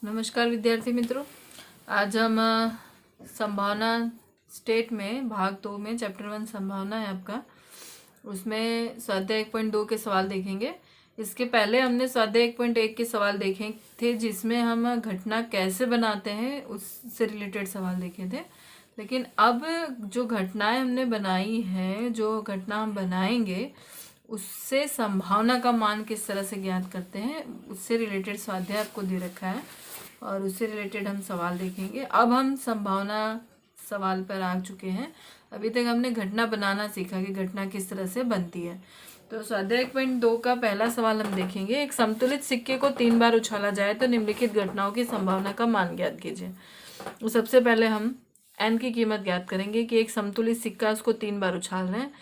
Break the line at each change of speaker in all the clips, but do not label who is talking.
नमस्कार विद्यार्थी मित्रों। आज हम संभावना स्टेट में भाग 2 में चैप्टर 1 संभावना है आपका, उसमें स्वाध्याय 1.2 के सवाल देखेंगे। इसके पहले हमने स्वाध्याय 1.1 के सवाल देखे थे, जिसमें हम घटना कैसे बनाते हैं उससे रिलेटेड सवाल देखे थे। लेकिन अब जो घटनाएं हमने बनाई हैं, जो घटना हम बनाएंगे, उससे संभावना का मान किस तरह से ज्ञात करते हैं, उससे रिलेटेड स्वाध्याय आपको दे रखा है और उससे रिलेटेड हम सवाल देखेंगे। अब हम संभावना सवाल पर आ चुके हैं। अभी तक हमने घटना बनाना सीखा कि घटना किस तरह से बनती है। तो स्वाध्याय 1.2 का पहला सवाल हम देखेंगे। एक संतुलित सिक्के को 3 बार उछाला जाए तो निम्नलिखित घटनाओं की संभावना का मान ज्ञात कीजिए। तो सबसे पहले हम n की कीमत ज्ञात करेंगे कि एक संतुलित सिक्का, उसको 3 बार उछाल रहे हैं,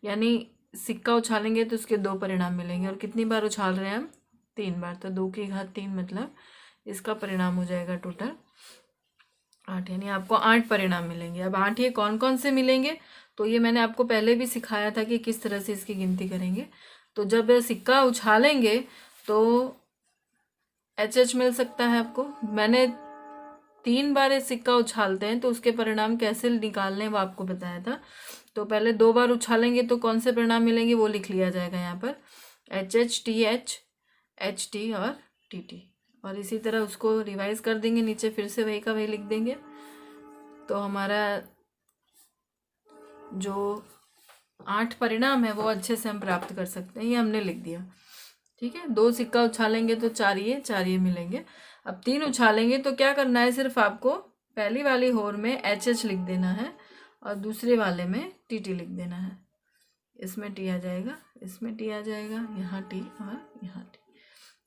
यानी सिक्का उछालेंगे तो उसके 2 परिणाम मिलेंगे। और कितनी बार उछाल रहे हैं हम? 3 बार। तो 2 की घात 3 मतलब इसका परिणाम हो जाएगा टोटल 8, यानी आपको 8 परिणाम मिलेंगे। अब 8 ये कौन कौन से मिलेंगे, तो ये मैंने आपको पहले भी सिखाया था कि किस तरह से इसकी गिनती करेंगे। तो जब सिक्का उछालेंगे तो HH मिल सकता है आपको। मैंने 3 बार ये सिक्का उछालते हैं तो उसके परिणाम कैसे निकालने हैं वो आपको बताया था। तो पहले 2 बार उछालेंगे तो कौन से परिणाम मिलेंगे वो लिख लिया जाएगा यहाँ पर, HH, TH, HT और TT। और इसी तरह उसको रिवाइज कर देंगे, नीचे फिर से वही का वही लिख देंगे। तो हमारा जो 8 परिणाम है वो अच्छे से हम प्राप्त कर सकते हैं। ये हमने लिख दिया, ठीक है। 2 सिक्का उछालेंगे तो 4 ये मिलेंगे। अब 3 उछालेंगे तो क्या करना है, सिर्फ आपको पहली वाली होर में HH लिख देना है और दूसरे वाले में TT लिख देना है। इसमें T आ जाएगा, इसमें T आ जाएगा, यहाँ T और यहाँ T,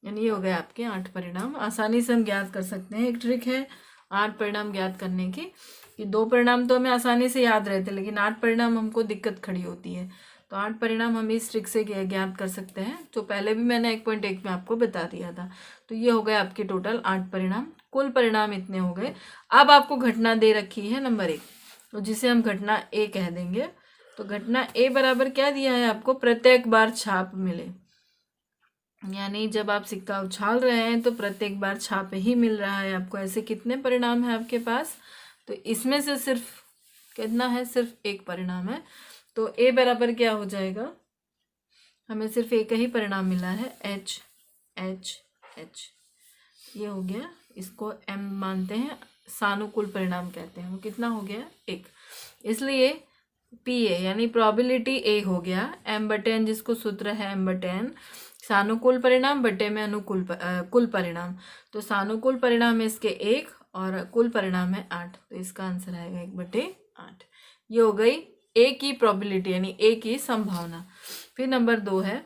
यानी ये हो गए आपके 8 परिणाम। आसानी से हम ज्ञात कर सकते हैं। एक ट्रिक है 8 परिणाम ज्ञात करने की, कि 2 परिणाम तो हमें आसानी से याद रहते हैं, लेकिन 8 परिणाम हमको दिक्कत खड़ी होती है। तो 8 परिणाम हम इस ट्रिक से ज्ञात कर सकते हैं, जो पहले भी मैंने 1.1 में आपको बता दिया था। तो ये हो गए आपके टोटल 8 परिणाम। कुल परिणाम इतने हो गए। अब आपको घटना दे रखी है नंबर 1, तो जिसे हम घटना A कह देंगे। तो घटना A बराबर क्या दिया है आपको, प्रत्येक बार छाप मिले, यानी जब आप सिक्का उछाल रहे हैं तो प्रत्येक बार छाप ही मिल रहा है आपको। ऐसे कितने परिणाम है आपके पास, तो इसमें से सिर्फ कितना है, सिर्फ एक परिणाम है। तो A बराबर क्या हो जाएगा, हमें सिर्फ एक ही परिणाम मिला है, H H H, ये हो गया। इसको M मानते हैं, सानुकूल परिणाम कहते हैं। वो कितना हो गया, 1। इसलिए PA यानी प्रोबेबिलिटी A हो गया M/N, जिसको सूत्र है M/N, सानुकूल परिणाम बटे में अनुकूल कुल परिणाम। तो सानुकूल परिणाम है इसके 1 और कुल परिणाम है 8, तो इसका आंसर आएगा 1/8। ये हो गई A की प्रोबेबिलिटी, यानी A की संभावना। फिर नंबर 2 है,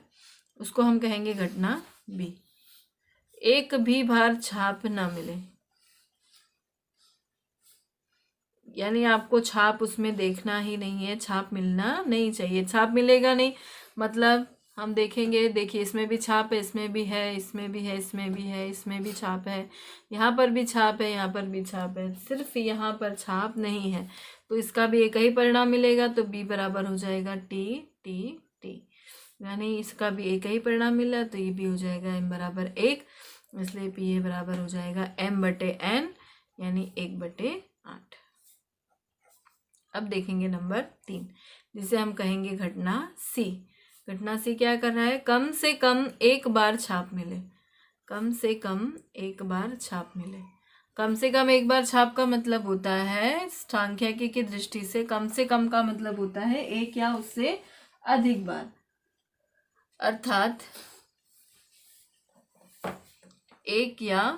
उसको हम कहेंगे घटना B। एक भी बार छाप ना मिले, यानी आपको छाप उसमें देखना ही नहीं है, छाप मिलना नहीं चाहिए। छाप मिलेगा नहीं मतलब हम देखेंगे, देखिए इसमें भी छाप है, इसमें भी है, इसमें भी है, इसमें भी है, इसमें भी छाप है, यहाँ पर भी छाप है, यहाँ पर भी छाप है, सिर्फ यहाँ पर छाप नहीं है। तो इसका भी एक ही परिणाम मिलेगा। तो B बराबर हो जाएगा T T T, यानी इसका भी एक ही परिणाम मिला, तो ये भी हो जाएगा M बराबर 1। इसलिए PA बराबर हो जाएगा M/N, यानी 1/8। अब देखेंगे नंबर 3, जिसे हम कहेंगे घटना C। घटना C क्या कर रहा है, कम से कम एक बार छाप मिले, कम से कम एक बार छाप मिले। कम से कम एक बार छाप का मतलब होता है, सांख्यिकी की दृष्टि से कम से कम का मतलब होता है एक या उससे अधिक बार, अर्थात एक या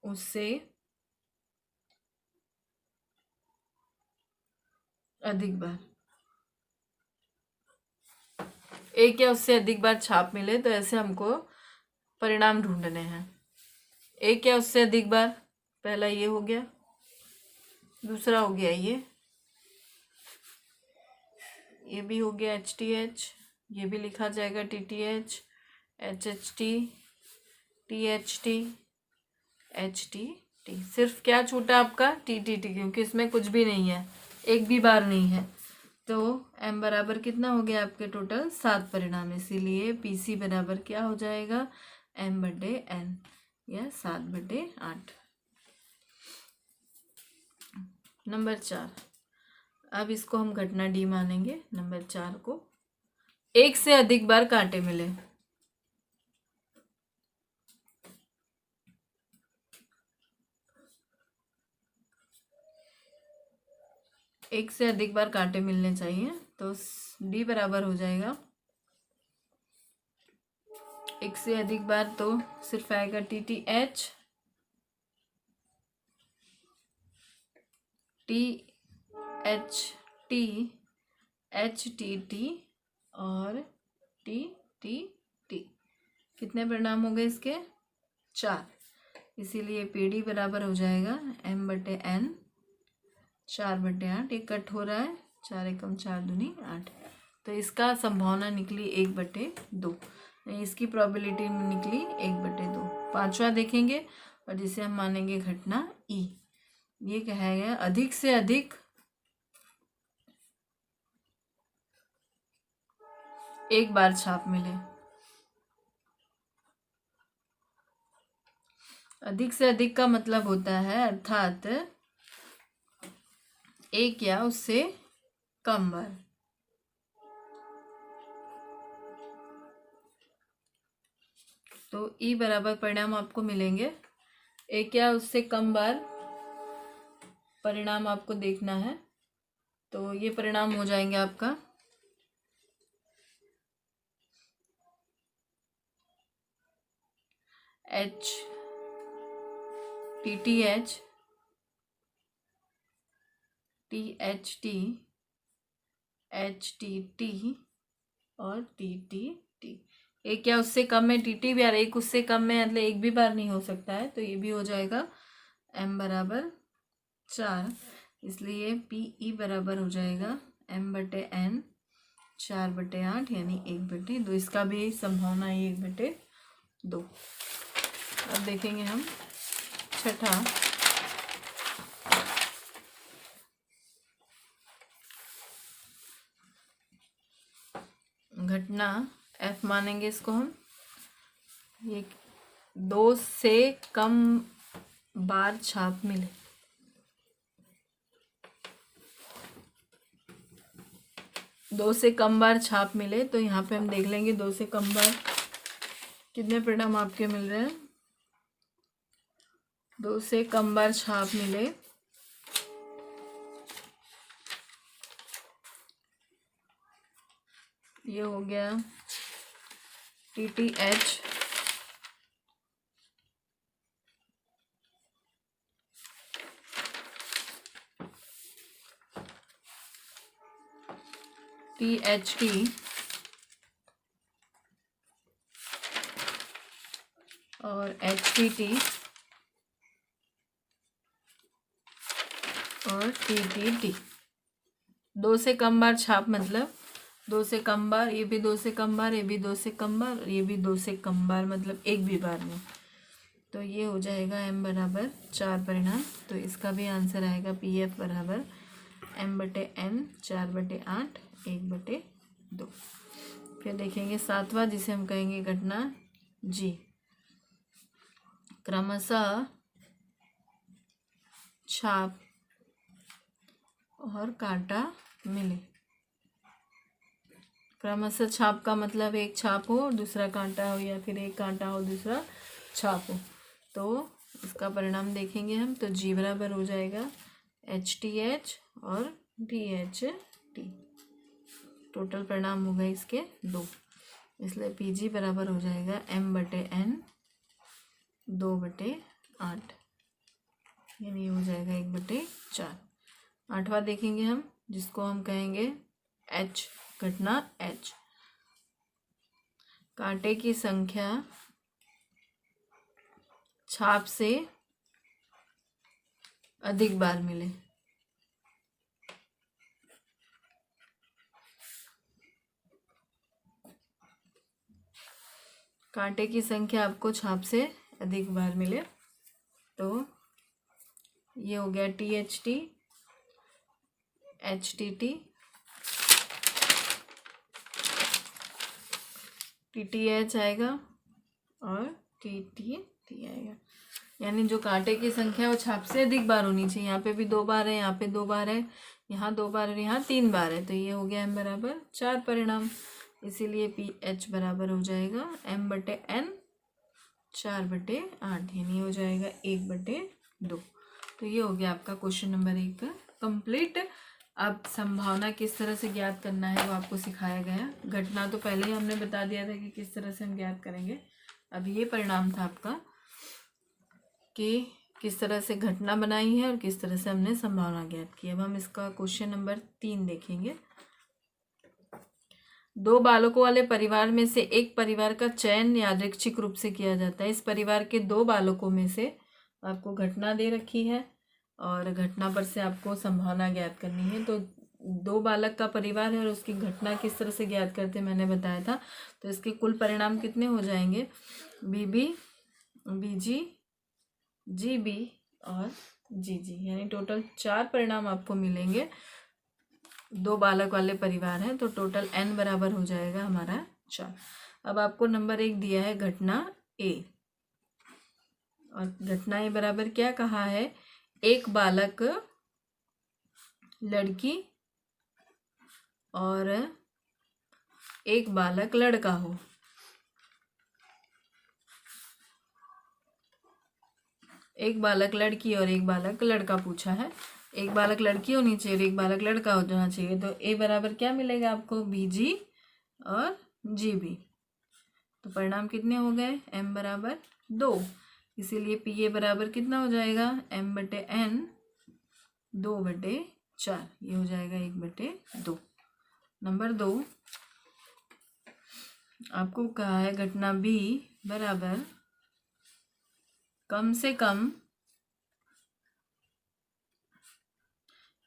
उससे अधिक बार, एक या उससे अधिक बार छाप मिले। तो ऐसे हमको परिणाम ढूंढने हैं। एक या उससे अधिक बार, पहला ये हो गया, दूसरा हो गया ये भी हो गया HTH, ये भी लिखा जाएगा TTH, HHT, THT, HTT। सिर्फ क्या छूटा आपका, TTT, क्योंकि इसमें कुछ भी नहीं है, एक भी बार नहीं है। तो m बराबर कितना हो गया आपके टोटल 7 परिणाम, इसीलिए PC बराबर क्या हो जाएगा m/n या 7/8। नंबर 4, अब इसको हम घटना D मानेंगे। नंबर 4 को एक से अधिक बार कांटे मिले। एक से अधिक बार कांटे मिलने चाहिए, तो D बराबर हो जाएगा एक से अधिक बार तो सिर्फ आएगा TTH, THT, HTT और TTT। कितने परिणाम हो गए इसके 4, इसीलिए PD बराबर हो जाएगा m/n 4/8। एक कट हो रहा है, 4 एकम 4 दूनी 8, तो इसका संभावना निकली 1/2, इसकी प्रोबेबिलिटी निकली 1/2। पांचवा देखेंगे और जिसे हम मानेंगे घटना E। ये कहा गया अधिक से अधिक एक बार छाप मिले। अधिक से अधिक का मतलब होता है अर्थात एक या उससे कम बार। तो E बराबर परिणाम आपको मिलेंगे, एक या उससे कम बार परिणाम आपको देखना है। तो ये परिणाम हो जाएंगे आपका TTH, THT, HTT और TTT। एक या उससे कम है TT भी, और एक उससे कम है, मतलब एक भी बार नहीं हो सकता है, तो ये भी हो जाएगा m बराबर 4, इसलिए PE बराबर हो जाएगा m/n 4/8 यानी 1/2। इसका भी संभावना है 1/2। अब देखेंगे हम छठा, घटना F मानेंगे इसको हम। ये 2 से कम बार छाप मिले। दो से कम बार छाप मिले, तो यहाँ पे हम देख लेंगे 2 से कम बार कितने परिणाम आपके मिल रहे हैं। 2 से कम बार छाप मिले, ये हो गया TTH, THT और HTT और TTT। 2 से कम बार छाप मतलब 2 से कम बार, ये भी 2 से कम बार, ये भी 2 से कम बार, ये भी 2 से कम बार, मतलब एक भी बार में। तो ये हो जाएगा m बराबर 4 परिणाम। तो इसका भी आंसर आएगा PF बराबर m/n 4/8 1/2। फिर देखेंगे सातवां, जिसे हम कहेंगे घटना G। क्रमशः छाप और कांटा मिले। क्रमशः छाप का मतलब एक छाप हो दूसरा कांटा हो, या फिर एक कांटा हो दूसरा छाप हो। तो इसका परिणाम देखेंगे हम, तो G बराबर हो जाएगा HTH और THT। टोटल परिणाम हो गए इसके 2, इसलिए PG बराबर हो जाएगा m/n 2/8, यानी हो जाएगा 1/4। आठवां देखेंगे हम, जिसको हम कहेंगे H। घटना H, कांटे की संख्या छाप से अधिक बार मिले। कांटे की संख्या आपको छाप से अधिक बार मिले, तो ये हो गया THT, HTT TTH आएगा और TT आएगा। यानी जो कांटे की संख्या वो छाप से अधिक बार होनी चाहिए। यहाँ पे भी 2 बार है, यहाँ पे 2 बार है, यहाँ 2 बार है, यहाँ 3 बार है। तो ये हो गया m बराबर 4 परिणाम। इसीलिए PH बराबर हो जाएगा m/n 4/8, यानी हो जाएगा 1/2। तो ये हो गया आपका क्वेश्चन नंबर 1 कंप्लीट। अब संभावना किस तरह से ज्ञात करना है वो आपको सिखाया गया। घटना तो पहले ही हमने बता दिया था कि किस तरह से हम ज्ञात करेंगे। अब ये परिणाम था आपका कि किस तरह से घटना बनाई है और किस तरह से हमने संभावना ज्ञात की। अब हम इसका क्वेश्चन नंबर 3 देखेंगे। 2 बालकों वाले परिवार में से एक परिवार का चयन यादृच्छिक रूप से किया जाता है। इस परिवार के 2 बालकों में से आपको घटना दे रखी है और घटना पर से आपको संभावना ज्ञात करनी है। तो 2 बालक का परिवार है और उसकी घटना किस तरह से ज्ञात करते मैंने बताया था। तो इसके कुल परिणाम कितने हो जाएंगे, BB, BG, GB और GG, यानी टोटल 4 परिणाम आपको मिलेंगे। 2 बालक वाले परिवार हैं तो टोटल n बराबर हो जाएगा हमारा 4। अब आपको नंबर 1 दिया है घटना A, और घटना A बराबर क्या कहा है, एक बालक लड़की और एक बालक लड़का हो। एक बालक लड़की और एक बालक लड़का पूछा है। एक बालक लड़की होनी चाहिए और एक बालक लड़का होना चाहिए। तो A बराबर क्या मिलेगा आपको, BG और GB। तो परिणाम कितने हो गए, m बराबर 2। इसीलिए PA बराबर कितना हो जाएगा, m/n 2/4, ये हो जाएगा 1/2। नंबर 2 आपको कहा है घटना B बराबर कम से कम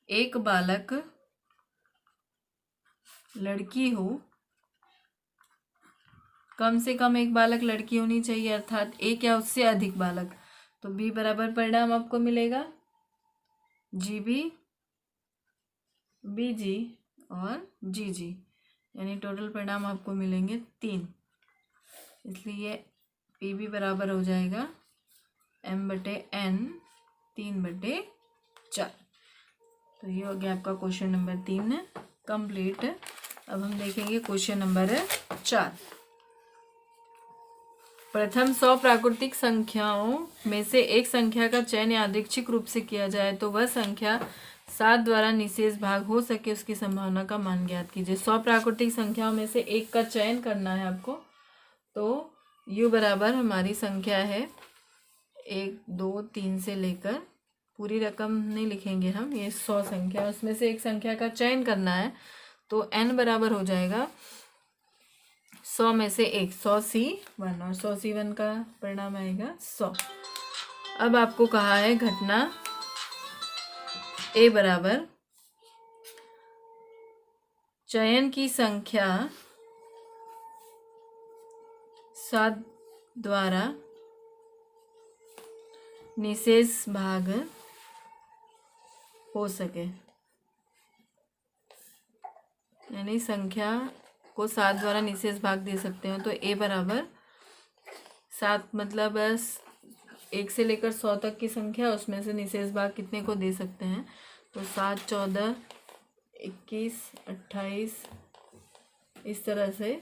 एक बालक लड़की हो। कम से कम एक बालक लड़की होनी चाहिए, अर्थात एक या उससे अधिक बालक। तो B बराबर परिणाम आपको मिलेगा GB, BG और GG, यानी टोटल परिणाम आपको मिलेंगे 3। इसलिए PB बराबर हो जाएगा m/n 3/4। तो ये हो गया आपका क्वेश्चन नंबर 3 कंप्लीट। अब हम देखेंगे क्वेश्चन नंबर 4। प्रथम 100 प्राकृतिक संख्याओं में से एक संख्या का चयन यादृच्छिक रूप से किया जाए तो वह संख्या 7 द्वारा निशेष भाग हो सके, उसकी संभावना का मान ज्ञात कीजिए। 100 प्राकृतिक संख्याओं में से एक का चयन करना है आपको। तो U बराबर हमारी संख्या है 1, 2, 3 से लेकर, पूरी रकम नहीं लिखेंगे हम, ये 100 संख्या, उसमें से एक संख्या का चयन करना है। तो n बराबर हो जाएगा 100 में से 100C1 और 100C1 का परिणाम आएगा 100। अब आपको कहा है घटना A बराबर चयन की संख्या 7 द्वारा निशेष भाग हो सके, यानी संख्या को 7 द्वारा निशेष भाग दे सकते हो। तो A बराबर 7 मतलब 1 से लेकर 100 तक की संख्या, उसमें से निशेष भाग कितने को दे सकते हैं। तो 7, 14, 21, 28, इस तरह से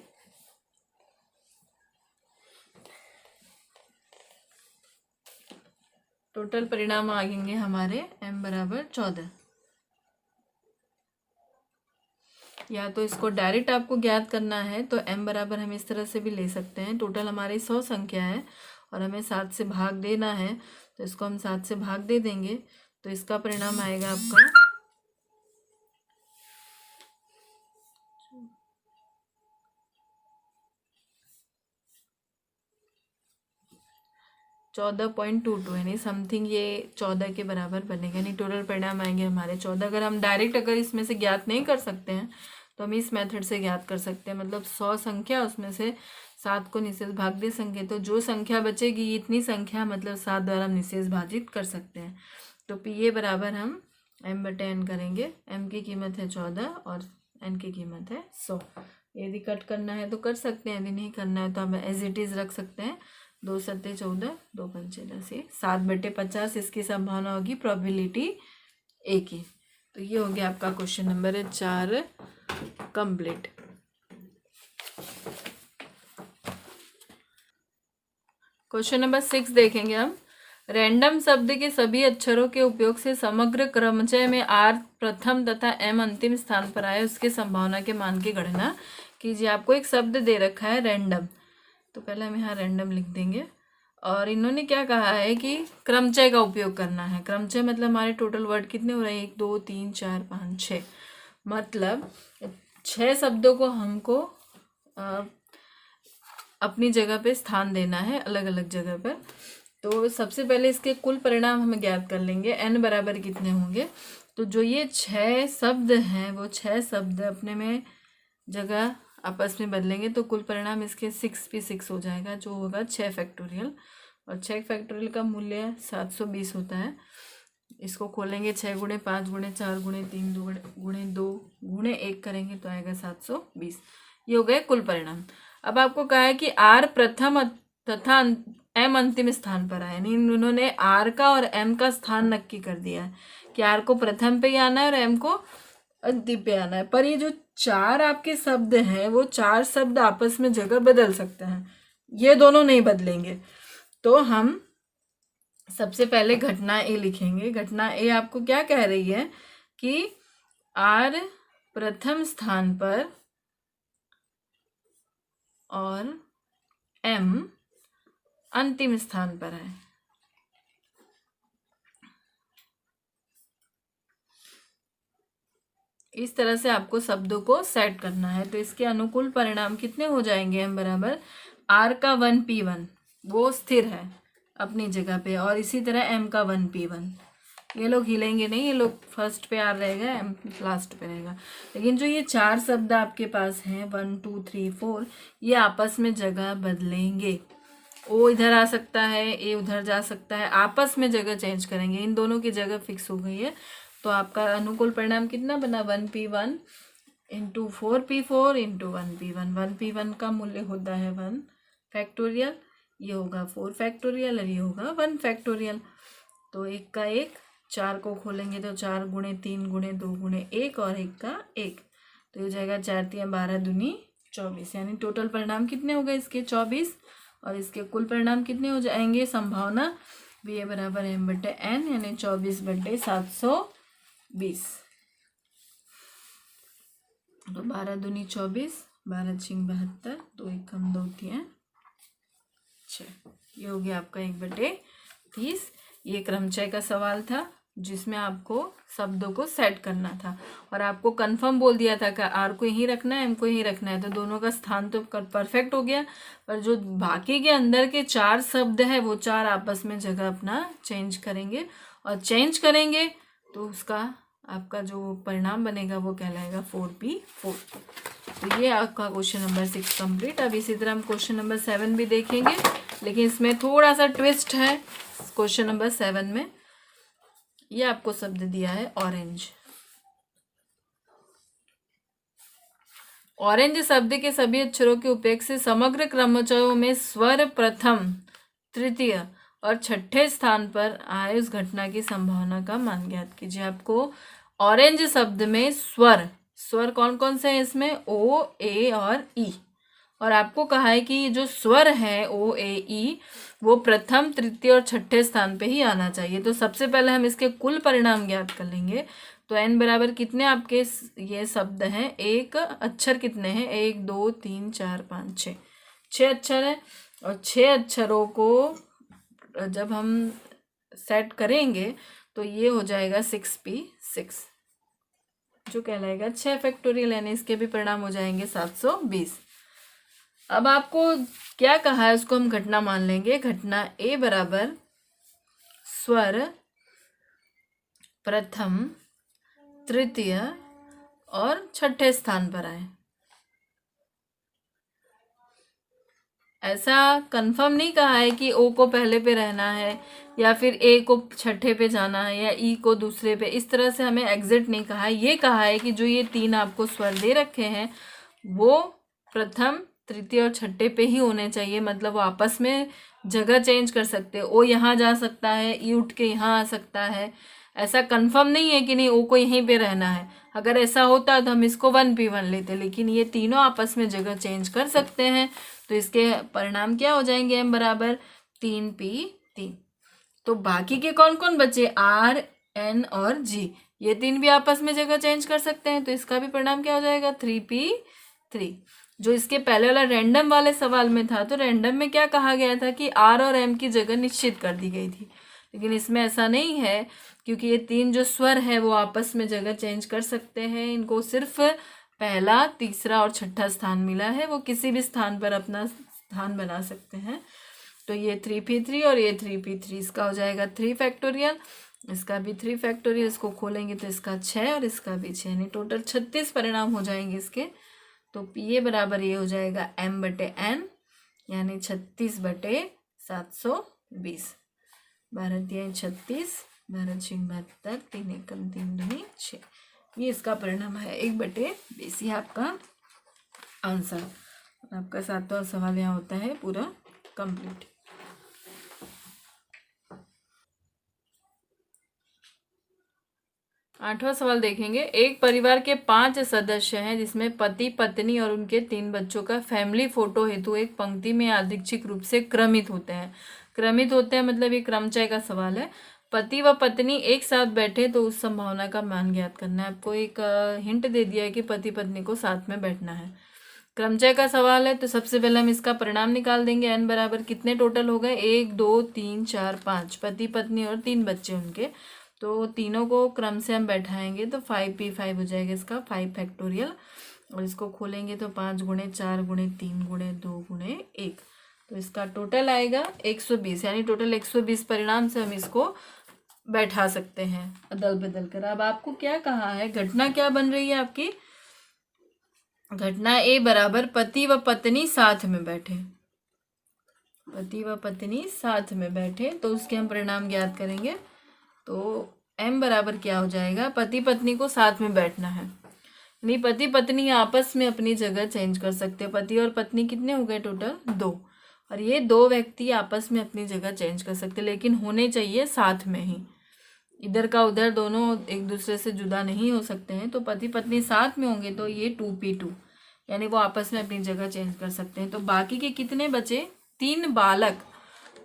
टोटल परिणाम आएंगे हमारे m बराबर 14। या तो इसको डायरेक्ट आपको ज्ञात करना है तो m बराबर हम इस तरह से भी ले सकते हैं। टोटल हमारी 100 संख्या है और हमें 7 से भाग देना है, तो इसको हम 7 से भाग दे देंगे। तो इसका परिणाम आएगा आपका 14.22, यानी समथिंग ये 14 के बराबर बनेगा, यानी टोटल परिणाम आएंगे हमारे 14। अगर हम डायरेक्ट अगर इसमें से ज्ञात नहीं कर सकते हैं तो हम इस मेथड से ज्ञात कर सकते हैं। मतलब 100 संख्या, उसमें से 7 को निशेष भाग दे संख्या, तो जो संख्या बचेगी इतनी संख्या मतलब 7 द्वारा हम निशेष भाजित कर सकते हैं। तो PA बराबर हम m/n करेंगे। m की कीमत है 14 और n की कीमत है 100। यदि कट करना है तो कर सकते हैं, यदि नहीं करना है तो हम एज इट इज़ रख सकते हैं। 2 सत्ते 14, 2 पंचे 10, 7/50 इसकी संभावना होगी, प्रोबेबिलिटी 1 की। तो ये हो गया आपका question number 4 complete. Question number 6 देखेंगे हम। रैंडम शब्द के सभी अक्षरों के उपयोग से समग्र क्रमचय में आर प्रथम तथा एम अंतिम स्थान पर आए उसके संभावना के मान की गणना कीजिए। आपको एक शब्द दे रखा है रैंडम, तो पहले हम यहाँ रैंडम लिख देंगे। और इन्होंने क्या कहा है कि क्रमचय का उपयोग करना है। क्रमचय मतलब हमारे टोटल वर्ड कितने हो रहे हैं, 1 2 3 4 5 6, मतलब 6 शब्दों को हमको अपनी जगह पे स्थान देना है, अलग अलग जगह पर। तो सबसे पहले इसके कुल परिणाम हम ज्ञात कर लेंगे, n बराबर कितने होंगे। तो जो ये 6 शब्द हैं वो 6 शब्द अपने में जगह आपस में बदलेंगे तो कुल परिणाम इसके 6p6 हो जाएगा, जो होगा 6 फैक्टोरियल। और 6 फैक्टोरियल का मूल्य 720 होता है। इसको खोलेंगे 6 × 5 × 4 × 3 × 2 × 1 करेंगे तो आएगा 720। ये हो गए कुल परिणाम। अब आपको कहा है कि आर प्रथम तथा एम अंतिम स्थान पर आए, यानी उन्होंने आर का और एम का स्थान नक्की कर दिया है कि आर को प्रथम पे ही आना है और एम को अंतिम पे आना है। पर ये जो 4 आपके शब्द हैं वो 4 शब्द आपस में जगह बदल सकते हैं, ये दोनों नहीं बदलेंगे। तो हम सबसे पहले घटना ए लिखेंगे। घटना ए आपको क्या कह रही है कि आर प्रथम स्थान पर और एम अंतिम स्थान पर है। इस तरह से आपको शब्दों को सेट करना है। तो इसके अनुकूल परिणाम कितने हो जाएंगे, m बराबर r का 1p1 वो स्थिर है अपनी जगह पे, और इसी तरह m का 1p1। ये लोग हिलेंगे नहीं, ये लोग फर्स्ट पे r रहेगा, m लास्ट पे रहेगा। लेकिन जो ये 4 शब्द आपके पास हैं 1 2 3 4, ये आपस में जगह बदलेंगे। ओ इधर आ सकता है, ए उधर जा सकता है, आपस में जगह चेंज करेंगे। इन दोनों की जगह फिक्स हो गई है। तो आपका अनुकूल परिणाम कितना बना, 1p1 × 4p4 × 1p1। 1p1 का मूल्य होता है 1 फैक्टोरियल, ये होगा 4 फैक्टोरियल और ये होगा 1 फैक्टोरियल। तो 1 का 1, 4 को खोलेंगे तो 4 × 3 × 2 × 1 और 1 का 1, तो ये जाएगा 4 3 12 दूनी 24। यानी टोटल परिणाम कितने हो गए इसके 24, और इसके कुल परिणाम कितने हो जाएंगे, संभावना v बराबर m/n यानी 24/720। तो 12 दूनी 24, 12 × 72, 2 1 2 3 6, ये हो गया आपका 1/30। ये क्रमचय का सवाल था जिसमें आपको शब्दों को सेट करना था, और आपको कंफर्म बोल दिया था कि आर को यहीं रखना है, एम को यहीं रखना है। तो दोनों का स्थान तो परफेक्ट हो गया, पर जो बाकी के अंदर के 4 शब्द है वो 4 आपस में जगह अपना चेंज करेंगे, और चेंज करेंगे तो उसका आपका जो परिणाम बनेगा वो कहलाएगा 4p4। तो ये आपका क्वेश्चन नंबर 6 कंप्लीट। अब इसी तरह हम क्वेश्चन नंबर 7 भी देखेंगे, लेकिन इसमें थोड़ा सा ट्विस्ट है। क्वेश्चन नंबर 7 में ये आपको शब्द दिया है ऑरेंज। ऑरेंज शब्द के सभी अक्षरों के उपयोग से समग्र क्रमचयों में स्वर प्रथम तृतीय और छठे स्थान पर आए उस घटना की संभावना का मान ज्ञात कीजिए। आपको ऑरेंज शब्द में स्वर कौन कौन से हैं इसमें, ओ ए और ई, और आपको कहा है कि जो स्वर है ओ ए ई वो प्रथम तृतीय और छठे स्थान पे ही आना चाहिए। तो सबसे पहले हम इसके कुल परिणाम ज्ञात कर लेंगे। तो n बराबर कितने आपके ये शब्द हैं, एक अक्षर कितने हैं, 1 2 3 4 5 6, 6 अक्षर है। और 6 अक्षरों को जब हम सेट करेंगे तो ये हो जाएगा 6p6, जो कहलाएगा 6 फैक्टोरियल, यानी इसके भी परिणाम हो जाएंगे 720। अब आपको क्या कहा है उसको हम घटना मान लेंगे। घटना ए बराबर स्वर प्रथम तृतीय और छठे स्थान पर आए। ऐसा कंफर्म नहीं कहा है कि ओ को पहले पे रहना है या फिर ए को छठे पे जाना है या ई को दूसरे पे, इस तरह से हमें एग्जिट नहीं कहा है। ये कहा है कि जो ये 3 आपको स्वर दे रखे हैं वो प्रथम, तृतीय और छठे पे ही होने चाहिए, मतलब वो आपस में जगह चेंज कर सकते हैं। ओ यहाँ जा सकता है, ई उठ के यहाँ आ सकता है, ऐसा कंफर्म नहीं है कि नहीं ओ को यहीं पे रहना है। अगर ऐसा होता तो हम इसको 1p1 लेते, लेकिन ये तीनों आपस में जगह चेंज कर सकते हैं। तो इसके परिणाम क्या हो जाएंगे, m बराबर 3p3। तो बाकी के कौन कौन बचे, r, n और g, ये तीन भी आपस में जगह चेंज कर सकते हैं। तो इसका भी परिणाम क्या हो जाएगा, 3p3। जो इसके पहले वाला रैंडम वाले सवाल में था, तो रैंडम में क्या कहा गया था कि r और m की जगह निश्चित कर दी गई थी, लेकिन इसमें ऐसा नहीं है, क्योंकि ये तीन जो स्वर है वो आपस में जगह चेंज कर सकते हैं। इनको सिर्फ पहला, तीसरा और छठा स्थान मिला है, वो किसी भी स्थान पर अपना स्थान बना सकते हैं। तो ये 3p3 और ये 3p3, इसका हो जाएगा 3 फैक्टोरियल, इसका भी 3 फैक्टोरियल। इसको खोलेंगे तो इसका 6 और इसका भी 6, यानी टोटल 36 परिणाम हो जाएंगे इसके। तो ये बराबर ये हो जाएगा m/n, यानी 36/720। 12×3 = 36, 12×6 = 72, 3 एकम 3 दूनी 6। ये इसका परिणाम है 1/20। ये आपका आंसर। आपका 7वां सवाल यहाँ होता है पूरा कंप्लीट। 8वां सवाल देखेंगे। एक परिवार के 5 सदस्य हैं, जिसमें पति, पत्नी और उनके 3 बच्चों का फैमिली फोटो हेतु एक पंक्ति में यादृच्छिक रूप से क्रमित होते हैं। क्रमित होते हैं मतलब ये क्रमचय का सवाल है। पति व पत्नी एक साथ बैठे तो उस संभावना का मान ज्ञात करना है। आपको एक हिंट दे दिया है कि पति पत्नी को साथ में बैठना है। क्रमचय का सवाल है, तो सबसे पहले हम इसका परिणाम निकाल देंगे। n बराबर कितने टोटल हो गए, 1 2 3 4 5, पति पत्नी और 3 बच्चे उनके। तो तीनों को क्रम से हम बैठाएंगे तो 5p5 हो जाएगा इसका 5 फैक्टोरियल। और इसको खोलेंगे तो 5 × 4 × 3 × 2 × 1, तो इसका टोटल आएगा 120, यानी टोटल 120 परिणाम से हम इसको बैठा सकते हैं अदल बदल कर। अब आपको क्या कहा है, घटना क्या बन रही है आपकी, घटना ए बराबर पति व पत्नी साथ में बैठे, पति व पत्नी साथ में बैठे, तो उसके हम परिणाम ज्ञात करेंगे। तो m बराबर क्या हो जाएगा, पति पत्नी को साथ में बैठना है, नहीं पति पत्नी आपस में अपनी जगह चेंज कर सकते हैं। पति और पत्नी कितने हो गए टोटल, 2, और ये 2 व्यक्ति आपस में अपनी जगह चेंज कर सकते हैं, लेकिन होने चाहिए साथ में ही, इधर का उधर दोनों एक दूसरे से जुदा नहीं हो सकते हैं। तो पति पत्नी साथ में होंगे तो ये 2p2, यानी वो आपस में अपनी जगह चेंज कर सकते हैं। तो बाकी के कितने बचे, 3 बालक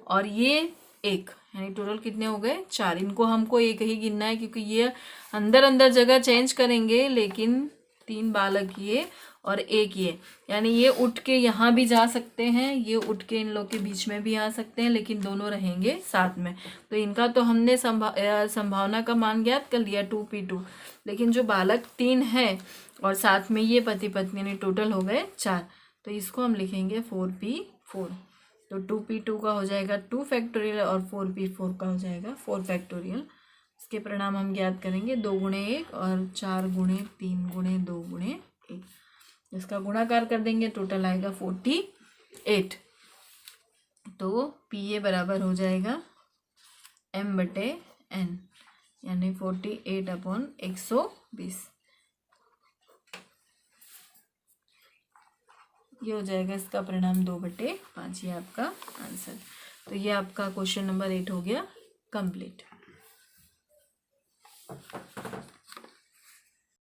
और ये 1, यानी टोटल कितने हो गए, 4। इनको हमको एक ही गिनना है, क्योंकि ये अंदर अंदर जगह चेंज करेंगे, लेकिन 3 बालक ये और 1 ये, यानी ये उठ के यहाँ भी जा सकते हैं, ये उठ के इन लोग के बीच में भी आ सकते हैं, लेकिन दोनों रहेंगे साथ में। तो इनका तो हमने संभावना का मान ज्ञात कर लिया 2p2, लेकिन जो बालक 3 है और साथ में ये पति पत्नी, यानी टोटल हो गए 4, तो इसको हम लिखेंगे 4p4। तो 2p2 का हो जाएगा 2 फैक्टोरियल और 4p4 का हो जाएगा 4 फैक्टोरियल। इसके परिणाम हम ज्ञात करेंगे 2 × 1 और 4 × 3 × 2 × 1, इसका गुणाकार कर देंगे, टोटल आएगा 48। तो pa बराबर हो जाएगा m/n, यानी 48/120। ये हो जाएगा इसका परिणाम 2/5, ये आपका आंसर। तो ये आपका क्वेश्चन नंबर 8 हो गया कंप्लीट।